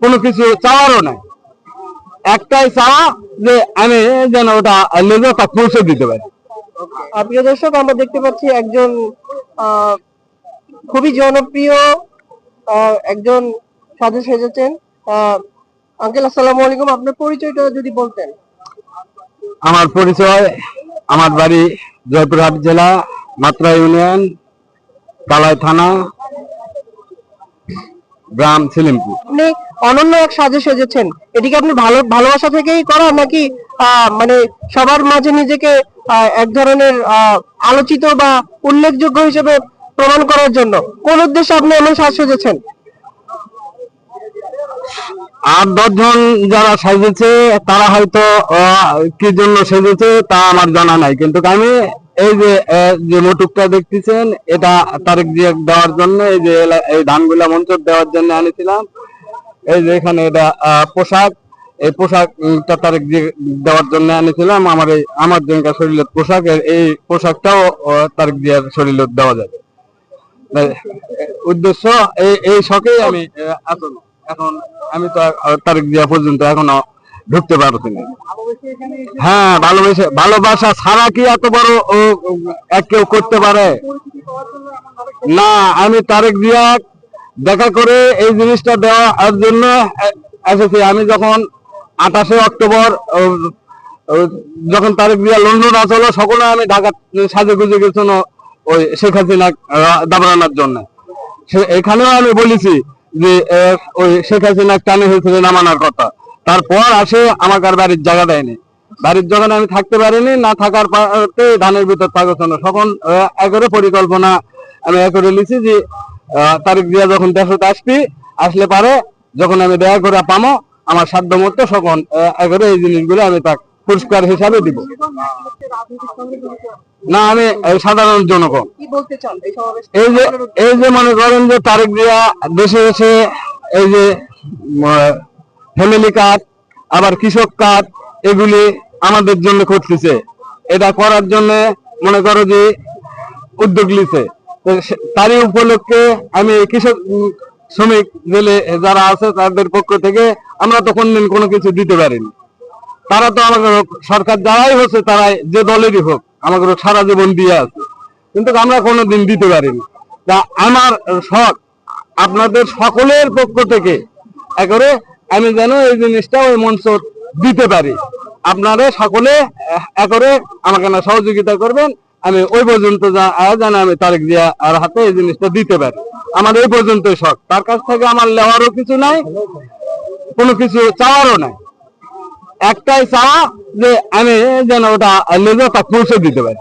কোনো কিছু চাওয়ারও নাই, একটাই চাওয়া যে আমি যেন ওটা লেজে তা পৌঁছে দিতে পারি। প্রিয় দর্শক, আমরা দেখতে পাচ্ছি একজন খুবই জনপ্রিয় একজন সাধু সেজেছেন। আঙ্কেল, আসসালামু আলাইকুম। আপনার পরিচয়টা যদি বলতেন। আমার পরিচয়, আমার বাড়ি জয়পুরহাট জেলা, মাত্রা ইউনিয়ন, কালাই থানা, গ্রাম ছিলিমপুর। আপনি অনন্য এক সাজে সেজেছেন, এটিকে আপনি ভালোবাসা থেকেই করা, নাকি মানে সবার মাঝে নিজেকে এক ধরনের আলোচিত বা উল্লেখযোগ্য হিসেবে প্রমাণ করার জন্য? কোন উদ্দেশ্যে আপনি এমন সাজ সেজেছেন? 8-10 জন যারা সেজেছে তারা হয়তো কি জন্য সেজেছে তা আমার জানা নাই, কিন্তু আমি এই যে মোটুকটা দেখতেছেন, এটা তারেক জিয়া দেওয়ার জন্য, এই ধানগুলা মঞ্চর দেওয়ার জন্য আনিছিলাম। এই যে এখানে এটা পোশাক, এই পোশাকটা তারেক জিয়া দেওয়ার জন্য আনিছিলাম। আমার জনকার শরীরের পোশাক, এই পোশাকটাও তারেক জিয়ার শরীরে দেওয়া যাবে। উদ্দেশ্য এই শখেই আমি এখন আমি তো তারিখ দেওয়া পর্যন্ত এখনো ঢুকতে পারছি না। হ্যাঁ, ভালোবাসা ছাড়া কি এত বড় কেউ করতে পারে? না, আমি তারেক জিয়া দেখা করে এই জিনিসটা দেওয়ার জন্য এসেছি। আমি যখন 28শে অক্টোবর যখন তারেক জিয়া লন্ডন আসলো, সকলে আমি ঢাকা সাজে গুজে গেছিল ওই শেখ হাসিনা দাবড়ানোর জন্য। এখানেও আমি বলেছি যে ওই শেখ হাসিনা টানে হয়েছিল নামানোর কথা। তারপর আসে আমাকে আর বাড়ির জায়গা দেয়নি, বাড়ির যখন আমি থাকতে পারিনি, না থাকার পরে ধানের ভিতর থাকার জন্য তখন একরে পরিকল্পনা আমি একরে লিখি যে তারিখ দিয়া যখন দেশে আসলে পারে, যখন আমি দেখা করে পামো আমার সাধ্য মতো, তখন একরে এই জিনিসগুলো আমি তাকে পুরস্কার হিসাবে দিব। না, আমি সাধারণ জনগণ। এই যে মনে করেন যে তারেক জিয়া দেশে এসে এই যে ফ্যামিলি কার্ড, আবার কৃষক কার্ড, এগুলি আমাদের জন্য করতেছে। এটা করার জন্য মনে করো যে উদ্যোগ নিছে, তারই উপলক্ষে আমি কৃষক শ্রমিক জেলে যারা আছে তাদের পক্ষ থেকে আমরা তো কোনদিন কোনো কিছু দিতে পারিনি। তারা তো আমাকে সরকার যারাই হচ্ছে, তারাই যে দলেরই হোক, আমাকে সারা জীবন দিয়ে আছে, কিন্তু আমরা কোনোদিন দিতে পারিনি। তা আমার শখ আপনাদের সকলের পক্ষ থেকে একরে আমি যেন এই জিনিসটা ওই মঞ্চ দিতে পারি। আপনারা সকলে একরে আমাকে না সহযোগিতা করবেন, আমি ওই পর্যন্ত যেন আমি তারেক জিয়া আর হাতে এই জিনিসটা দিতে পারি। আমার এই পর্যন্তই শখ। তার কাছ থেকে আমার নেওয়ারও কিছু নাই, কোনো কিছু চাওয়ারও নাই, একটাই চাওয়া যে আমি যেন ওটা লেজে তা পৌঁছে দিতে পারি।